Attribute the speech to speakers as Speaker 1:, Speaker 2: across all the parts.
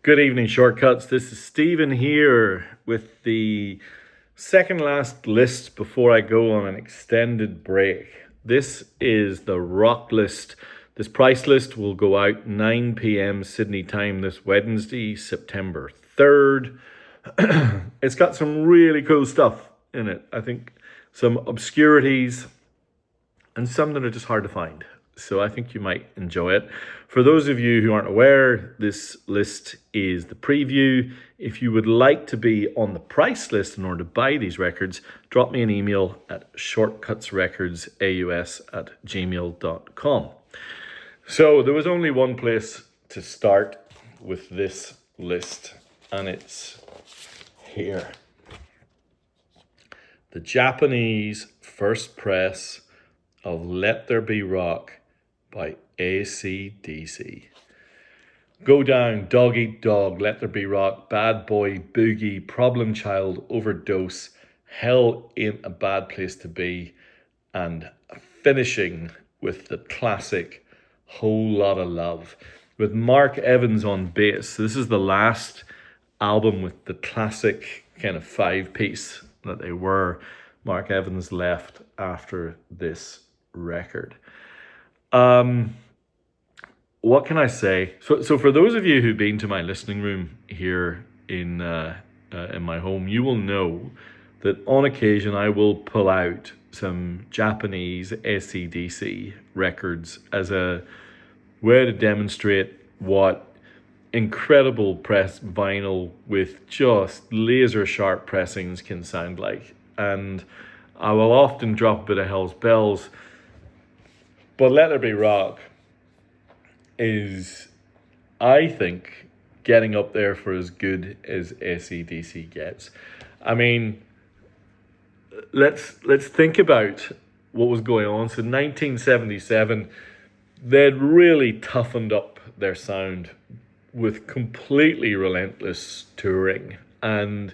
Speaker 1: Good evening, Shortcuts. This is Stephen here with the second last list before I go on an extended break. This is the rock list. This price list will go out 9 p.m. Sydney time this Wednesday, September 3rd. It's got some really cool stuff in it. I think some obscurities and some that are just hard to find. So I think you might enjoy it. For those of you who aren't aware, this list is the preview. If you would like to be on the price list in order to buy these records, drop me an email at shortcutsrecordsaus@gmail.com. So there was only one place to start with this list, and it's here. The Japanese first press of Let There Be Rock by AC/DC. Go Down, Dog Eat Dog, Let There Be Rock, Bad Boy, Boogie, Problem Child, Overdose, Hell Ain't a Bad Place to Be, and finishing with the classic Whole Lotta Love with Mark Evans on bass. This is the last album with the classic kind of 5-piece that they were. Mark Evans left after this record. What can I say? So for those of you who've been to my listening room here in my home, you will know that on occasion I will pull out some Japanese AC/DC records as a way to demonstrate what incredible press vinyl with just laser sharp pressings can sound like. And I will often drop a bit of Hell's Bells, but Let There Be Rock is, I think, getting up there for as good as AC/DC gets. I mean, let's think about what was going on. So 1977, they'd really toughened up their sound with completely relentless touring, and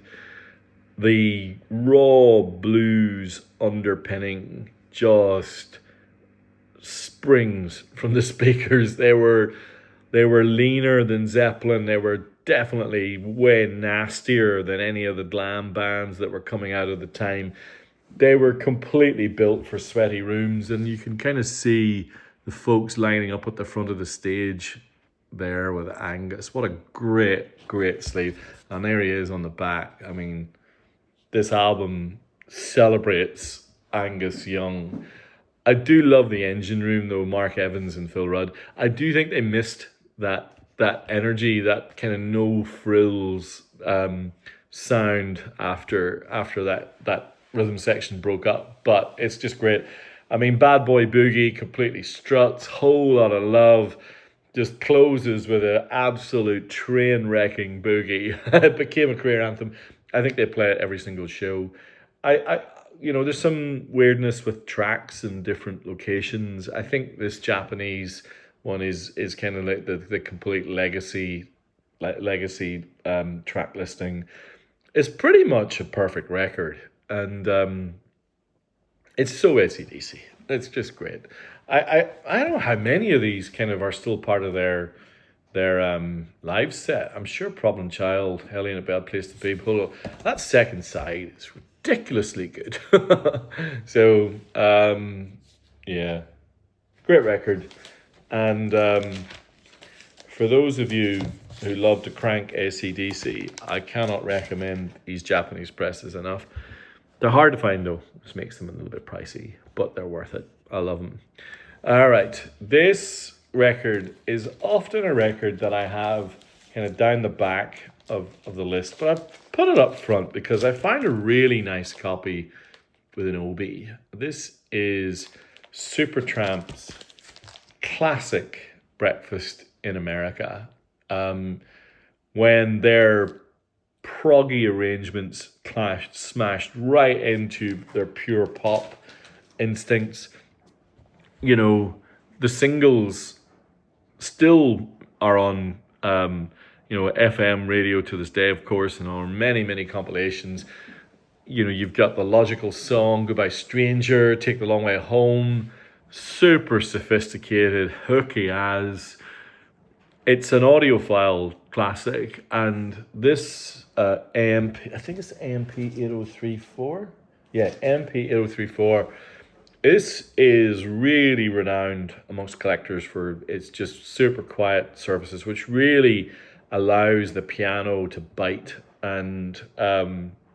Speaker 1: the raw blues underpinning just springs from the speakers. They were leaner than Zeppelin. They were definitely way nastier than any of the glam bands that were coming out at the time. They were completely built for sweaty rooms, and you can kind of see the folks lining up at the front of the stage there with Angus. What a great sleeve. And there he is on the back. I mean, this album celebrates Angus Young. I do love the engine room, though, Mark Evans and Phil Rudd. I do think they missed that energy, that kind of no frills sound after that rhythm section broke up. But it's just great. I mean, Bad Boy Boogie completely struts. Whole Lot of Love just closes with an absolute train-wrecking boogie. It became a career anthem. I think they play it every single show. There's some weirdness with tracks in different locations. I think this Japanese one is kind of like the complete legacy track listing. It's pretty much a perfect record, and it's so AC/DC. It's just great. I don't know how many of these kind of are still part of their live set. I'm sure Problem Child, Hell Ain't a Bad Place to Be, that second side is ridiculously good. So, yeah, great record. And for those of you who love to crank AC/DC, I cannot recommend these Japanese presses enough. They're hard to find, though, which makes them a little bit pricey, but they're worth it. I love them. All right, this record is often a record that I have kind of down the back of the list, but I've put it up front because I find a really nice copy with an OB. This is Supertramp's classic Breakfast in America. When their proggy arrangements smashed right into their pure pop instincts. You know, the singles still are on FM radio to this day, of course, and on many compilations. You know, you've got The Logical Song, Goodbye Stranger, Take the Long Way Home, super sophisticated, hooky as. It's an audiophile classic. And this AMP, I think it's AMP 8034. Yeah, MP 8034. This is really renowned amongst collectors for its just super quiet surfaces, which really allows the piano to bite. And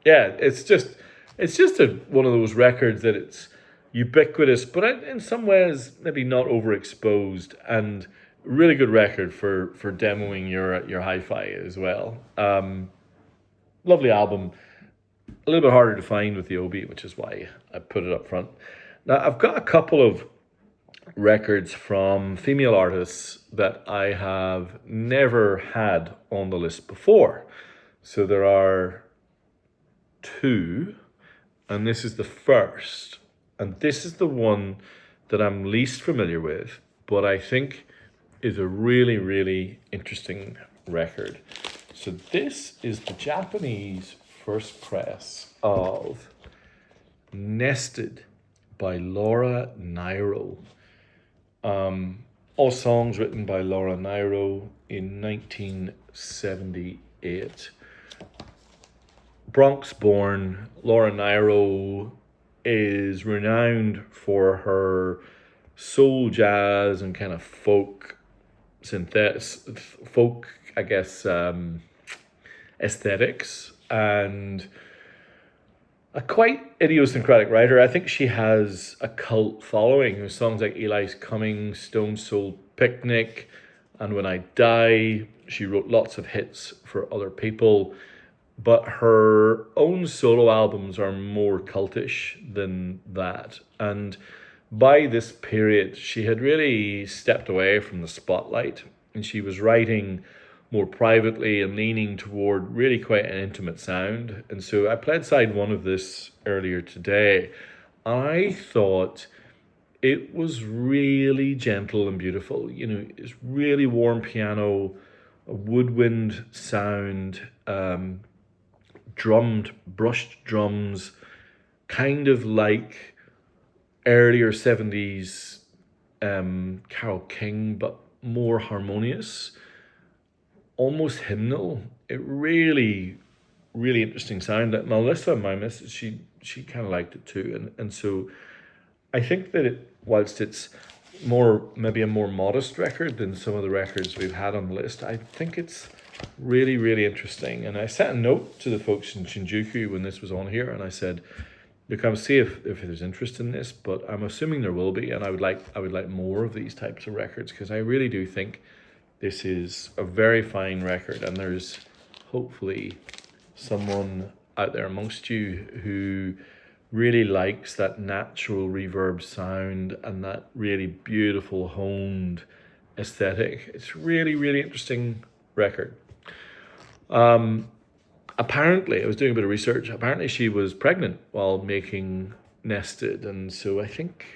Speaker 1: yeah, it's just one of those records that it's ubiquitous, but in some ways maybe not overexposed, and really good record for demoing your hi-fi as well. Lovely album, a little bit harder to find with the Obi, which is why I put it up front. Now I've got a couple of records from female artists that I have never had on the list before. So there are two, and this is the first. And this is the one that I'm least familiar with, but I think is a really, really interesting record. So this is the Japanese first press of Nested by Laura Nyro. All songs written by Laura Nyro in 1978. Bronx born, Laura Nyro is renowned for her soul jazz and kind of folk I guess, aesthetics, and a quite idiosyncratic writer. I think she has a cult following with songs like Eli's Coming, Stone Soul Picnic, and When I Die. She wrote lots of hits for other people, but her own solo albums are more cultish than that. And by this period, she had really stepped away from the spotlight, and she was writing more privately and leaning toward really quite an intimate sound. And so I played side one of this earlier today. I thought it was really gentle and beautiful. You know, it's really warm piano, a woodwind sound, brushed drums, kind of like earlier 70s Carole King, but more harmonious, almost hymnal. It really, really interesting sound. That Melissa, my missus, she kind of liked it too, and so I think that whilst it's maybe a more modest record than some of the records we've had on the list, I think it's really, really interesting. And I sent a note to the folks in Shinjuku when this was on here, and I said, look, I'll see if there's interest in this, but I'm assuming there will be, and I would like more of these types of records, because I really do think this is a very fine record, and there's hopefully someone out there amongst you who really likes that natural reverb sound and that really beautiful honed aesthetic. It's really, really interesting record. Apparently, I was doing a bit of research. Apparently, she was pregnant while making Nested, and so I think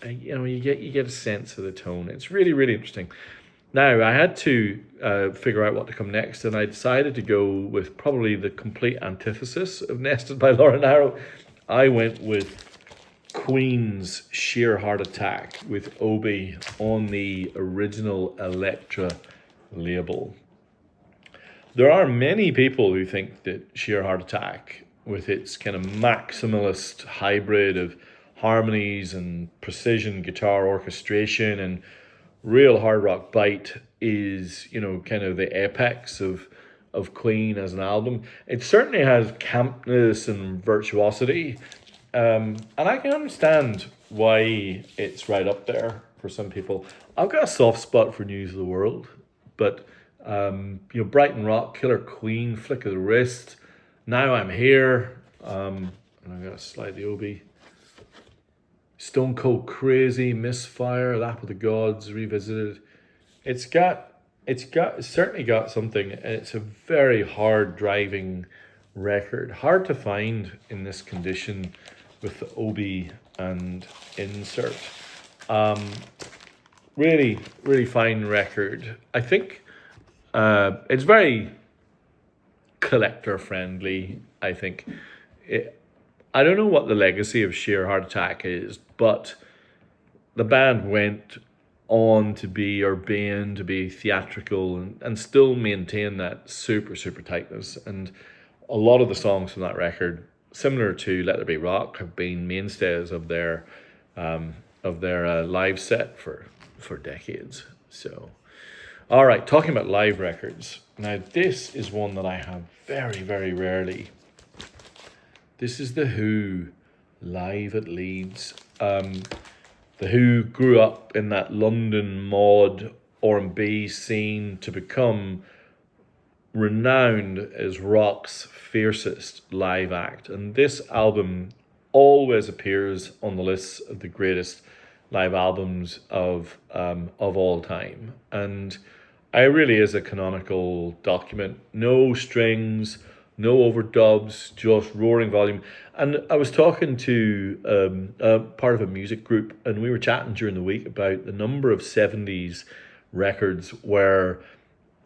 Speaker 1: you get a sense of the tone. It's really, really interesting. Now, I had to figure out what to come next, and I decided to go with probably the complete antithesis of Nested by Laura Nyro. I went with Queen's Sheer Heart Attack with Obi on the original Elektra label. There are many people who think that Sheer Heart Attack, with its kind of maximalist hybrid of harmonies and precision guitar orchestration and real hard rock bite, is, kind of the apex of Queen as an album. It certainly has campness and virtuosity, and I can understand why it's right up there for some people. I've got a soft spot for News of the World, but Brighton Rock, Killer Queen, Flick of the Wrist, Now I'm Here, and I'm gonna slide the Obi. Stone Cold Crazy, Misfire, Lap of the Gods, Revisited. It's certainly got something, and it's a very hard driving record. Hard to find in this condition with the Obi and insert. Really, really fine record. I think it's very collector friendly, I think. I don't know what the legacy of Sheer Heart Attack is, but the band went on to be, or being to be theatrical, and still maintain that super, super tightness. And a lot of the songs from that record, similar to Let There Be Rock, have been mainstays of their live set for decades. So, all right, talking about live records. Now, this is one that I have very, very rarely. This is The Who, live at Leeds. The Who grew up in that London mod R&B scene to become renowned as rock's fiercest live act. And this album always appears on the list of the greatest live albums of all time. And it really is a canonical document. No strings, no overdubs, just roaring volume. And I was talking to part of a music group, and we were chatting during the week about the number of 70s records where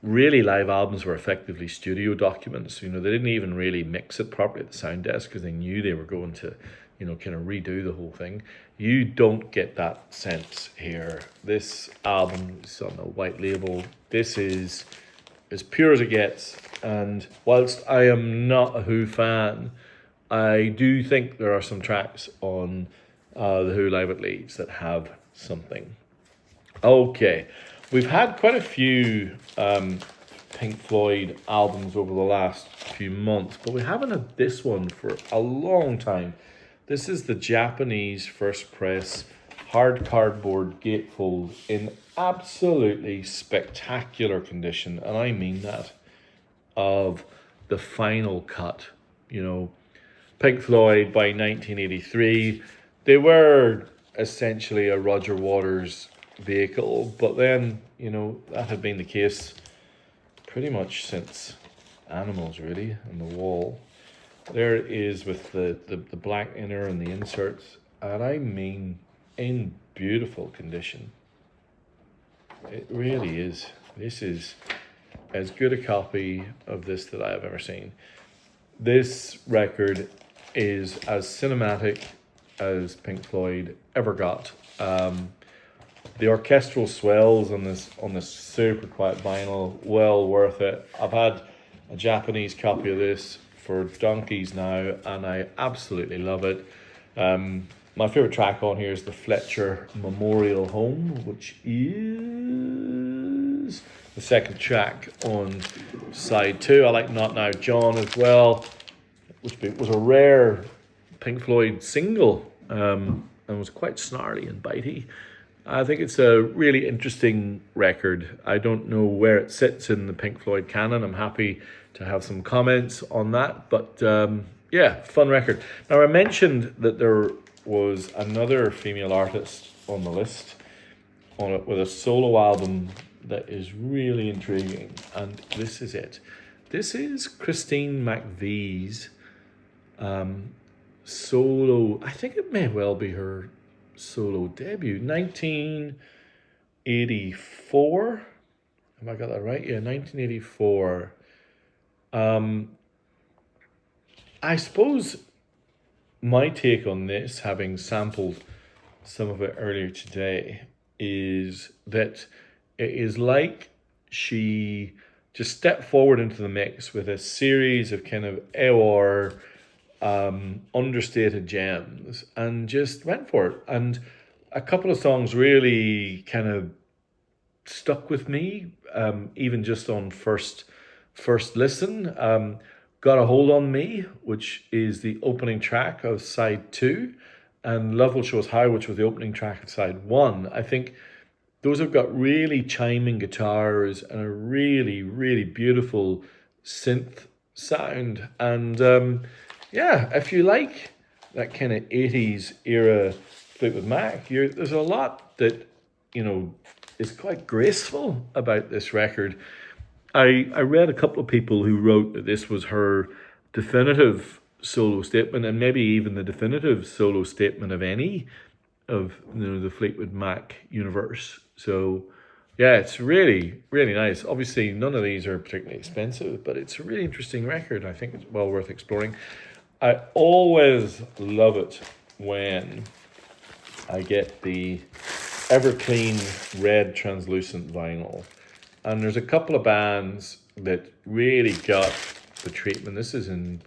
Speaker 1: really live albums were effectively studio documents. You know, they didn't even really mix it properly at the sound desk because they knew they were going to, you know, kind of redo the whole thing. You don't get that sense here. This album is on a white label. This is as pure as it gets. And whilst I am not a Who fan, I do think there are some tracks on the Who Live at Leeds that have something. Okay, we've had quite a few Pink Floyd albums over the last few months, but we haven't had this one for a long time. This is the Japanese first press hard cardboard gatefold in absolutely spectacular condition, and I mean that, of the final cut. You know, Pink Floyd by 1983, they were essentially a Roger Waters vehicle, but then, you know, that had been the case pretty much since Animals, really, and The Wall. There it is with the black inner and the inserts, and I mean in beautiful condition. It really is. This is as good a copy of this that I have ever seen. This record is as cinematic as Pink Floyd ever got. The orchestral swells on this super quiet vinyl, well worth it. I've had a Japanese copy of this for donkeys now, and I absolutely love it. My favorite track on here is the Fletcher Memorial Home, which is the second track on side 2. I like Not Now John as well, which was a rare Pink Floyd single, and was quite snarly and bitey. I think it's a really interesting record. I don't know where it sits in the Pink Floyd canon. I'm happy to have some comments on that. But yeah, fun record. Now, I mentioned that there was another female artist on the list on it with a solo album that is really intriguing. And this is it. This is Christine McVie's solo. I think it may well be her solo debut, 1984. Have I got that right? Yeah, 1984. I suppose my take on this, having sampled some of it earlier today, is that it is like she just stepped forward into the mix with a series of kind of AOR understated gems and just went for it. And a couple of songs really kind of stuck with me, even just on first listen. Got a Hold on Me, which is the opening track of side 2, and Love Will Show Us How, which was the opening track of side 1. I think those have got really chiming guitars and a really, really beautiful synth sound. And yeah, if you like that kind of 80s era Fleetwood Mac, there's a lot that, you know, is quite graceful about this record. I read a couple of people who wrote that this was her definitive solo statement, and maybe even the definitive solo statement of any of, you know, the Fleetwood Mac universe. So yeah, it's really, really nice. Obviously, none of these are particularly expensive, but it's a really interesting record. I think it's well worth exploring. I always love it when I get the ever clean red translucent vinyl. And there's a couple of bands that really got the treatment. This is in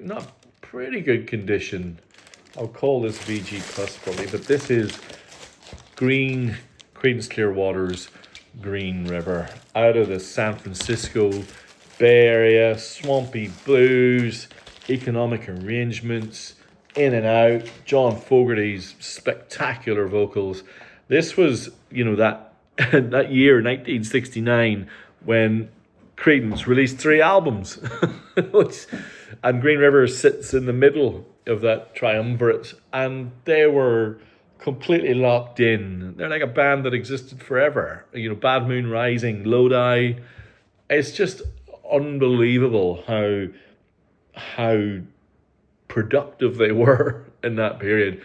Speaker 1: not pretty good condition. I'll call this VG Plus probably, but this is Green, Creedence Clearwater's Green River, out of the San Francisco Bay Area, swampy blues, economic arrangements, in and out, John Fogerty's spectacular vocals. This was, that that year, 1969, when Creedence released 3 albums, and Green River sits in the middle of that triumvirate, and they were completely locked in. They're like a band that existed forever. Bad Moon Rising, Lodi. It's just unbelievable how productive they were in that period.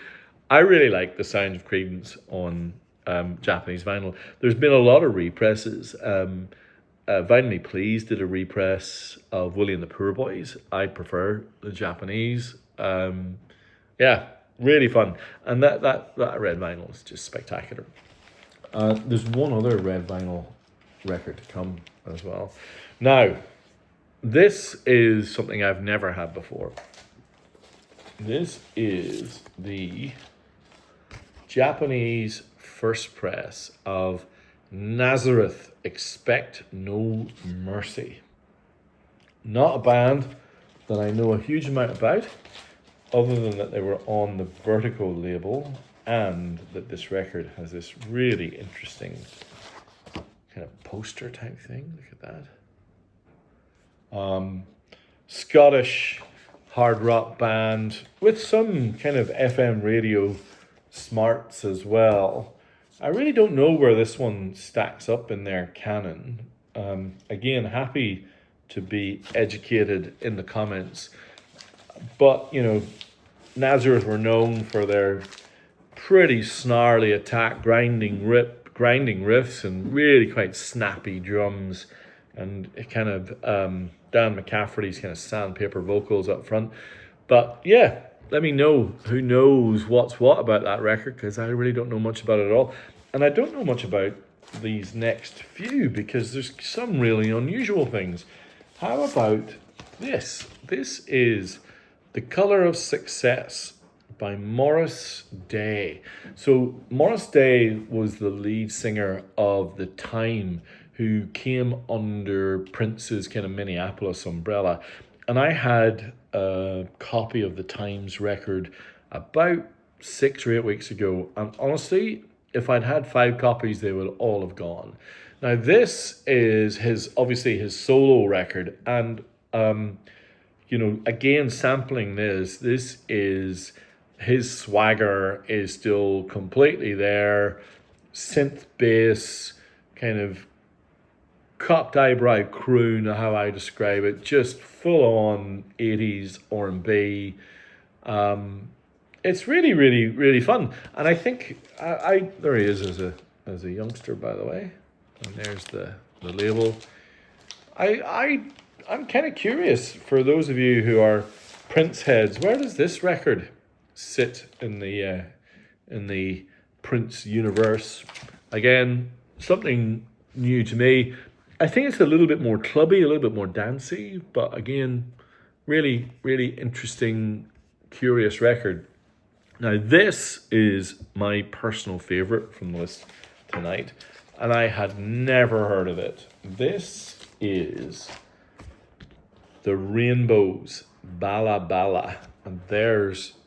Speaker 1: I really like the sound of Creedence on Japanese vinyl. There's been a lot of represses. Vinyl Me Please did a repress of Willie and the Poor Boys. I prefer the Japanese. Really fun. And that red vinyl is just spectacular. There's one other red vinyl record to come as well. Now, this is something I've never had before. This is the Japanese first press of Nazareth, Expect No Mercy. Not a band that I know a huge amount about, other than that they were on the Vertigo label, and that this record has this really interesting kind of poster type thing. Look at that. Scottish hard rock band with some kind of FM radio smarts as well. I really don't know where this one stacks up in their canon. Again, happy to be educated in the comments. But, Nazareth were known for their pretty snarly attack, grinding riffs and really quite snappy drums, and kind of Dan McCafferty's kind of sandpaper vocals up front. But yeah, let me know who knows what's what about that record, because I really don't know much about it at all. And I don't know much about these next few, because there's some really unusual things. How about this? This is The Color of Success by Morris Day. So Morris Day was the lead singer of The Time, who came under Prince's kind of Minneapolis umbrella. And I had a copy of the Times record about 6 or 8 weeks ago. And honestly, if I'd had 5 copies, they would all have gone. Now, this is obviously his solo record. And, again, sampling this is his swagger is still completely there. Synth bass, kind of cocked eyebrow croon, how I describe it, just full on 80s R&B. It's really, really, really fun. And I think there he is as a youngster, by the way. And there's the label. I'm kind of curious, for those of you who are Prince heads, where does this record sit in the Prince universe? Again, something new to me. I think it's a little bit more clubby, a little bit more dancey, but again, really, really interesting, curious record. Now, this is my personal favorite from the list tonight, and I had never heard of it. This is The Rainbows, Bala Bala, and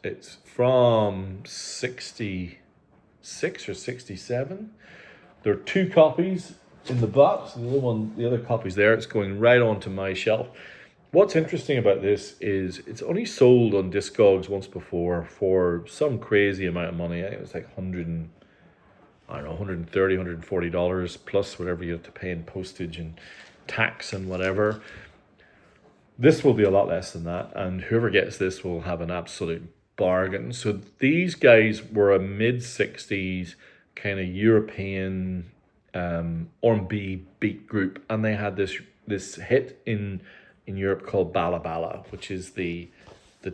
Speaker 1: it's from 66 or 67. There are 2 copies in the box, and the other copy's there. It's going right onto my shelf. What's interesting about this is it's only sold on Discogs once before for some crazy amount of money. I think it was like $130, $140 plus whatever you have to pay in postage and tax and whatever. This will be a lot less than that, and whoever gets this will have an absolute bargain. So these guys were a mid-60s kind of European R&B beat group, and they had this hit in Europe called Bala Bala, which is the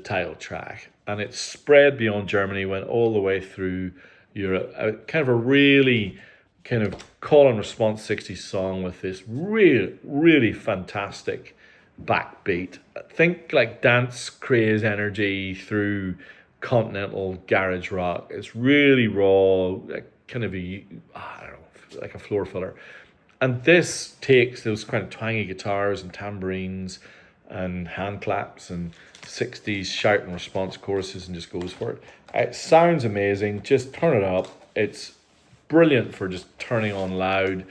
Speaker 1: title track, and it spread beyond Germany, went all the way through You're a kind of a really kind of call and response 60s song with this really fantastic backbeat. Think like dance craze energy through continental garage rock. It's really raw, like kind of I don't know, like a floor filler. And this takes those kind of twangy guitars and tambourines and hand claps and 60s shout and response choruses and just goes for it. It sounds amazing. Just turn it up. It's brilliant for just turning on loud.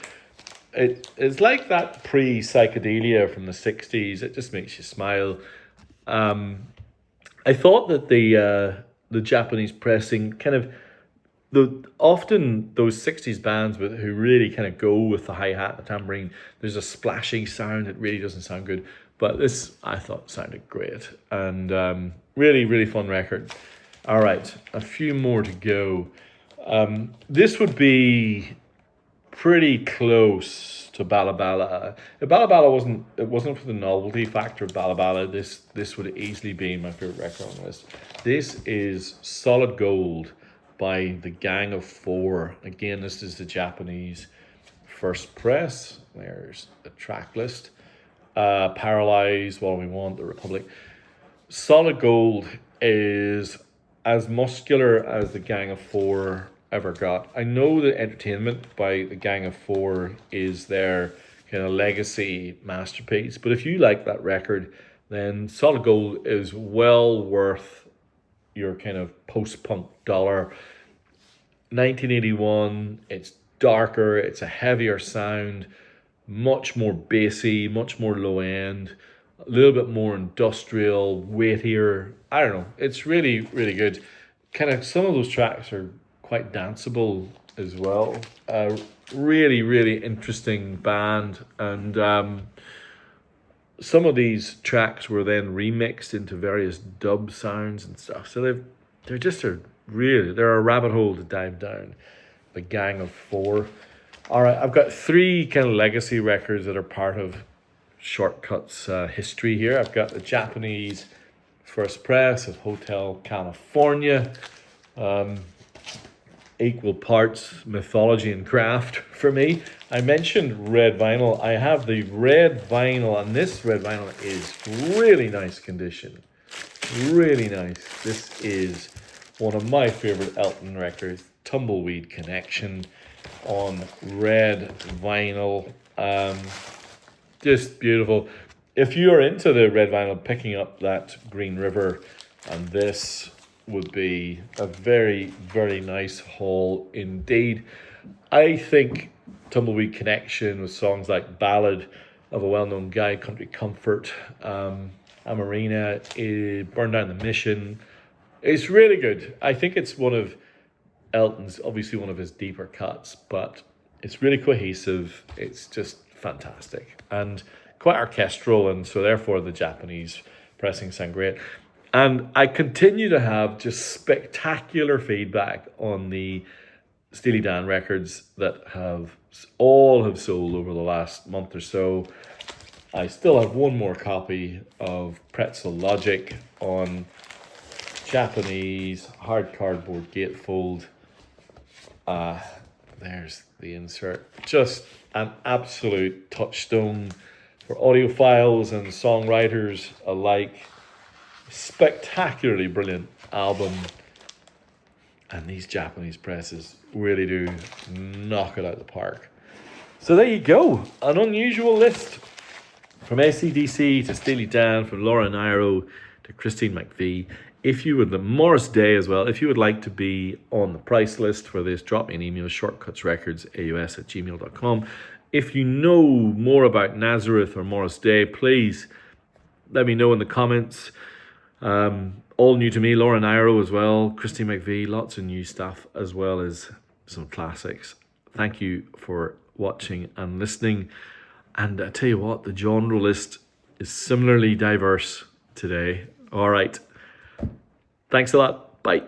Speaker 1: It's like that pre-psychedelia from the 60s. It just makes you smile. I thought that the Japanese pressing kind of often those 60s bands who really kind of go with the hi-hat, the tambourine, there's a splashy sound. It really doesn't sound good. But this, I thought, sounded great. And really fun record. All right, a few more to go. This would be pretty close to Bala Bala. If Bala Bala wasn't for the novelty factor of Bala Bala, this would easily be my favorite record on the list. This is Solid Gold by the Gang of Four. Again, this is the Japanese first press. There's the track list. Paralyzed, What Do We Want, The Republic. Solid Gold is as muscular as the Gang of Four ever got. I know that Entertainment by the Gang of Four is their kind of legacy masterpiece, but if you like that record, then Solid Gold is well worth your kind of post-punk dollar. 1981, it's darker, it's a heavier sound, much more bassy, much more low end, a little bit more industrial, weightier. I don't know. It's really good. Kind of some of those tracks are quite danceable as well. Really interesting band, and some of these tracks were then remixed into various dub sounds and stuff. So they're a rabbit hole to dive down. The Gang of Four. All right, I've got three kind of legacy records that are part of Shortcut's history here. I've got the Japanese first press of Hotel California. Equal parts mythology and craft for me. I mentioned red vinyl. I have the red vinyl, and this red vinyl is really nice condition. Really nice. This is one of my favorite Elton records, Tumbleweed Connection, on red vinyl. Just beautiful. If you are into the red vinyl, picking up that Green River and this would be a very nice haul indeed. I think Tumbleweed Connection with songs like Ballad of a Well-Known Guy, Country Comfort, Amarina, Burn Down the Mission, it's really good. I think it's one of Elton's, obviously one of his deeper cuts, but it's really cohesive. It's just fantastic and quite orchestral, and so therefore the Japanese pressing sound great. And I continue to have just spectacular feedback on the Steely Dan records that have sold over the last month or so. I still have one more copy of Pretzel Logic on Japanese hard cardboard gatefold. There's the insert. Just an absolute touchstone for audiophiles and songwriters alike. Spectacularly brilliant album, and these Japanese presses really do knock it out of the park. So there you go, an unusual list from AC/DC to Steely Dan, from Laura Nyro to Christine McVie. If you would, Morris Day as well, if you would like to be on the price list for this, drop me an email, shortcutsrecordsaus@gmail.com. If you know more about Nazareth or Morris Day, please let me know in the comments. All new to me, Laura Nyro as well, Christine McVie, lots of new stuff as well as some classics. Thank you for watching and listening. And I tell you what, the genre list is similarly diverse today. All right. Thanks a lot. Bye.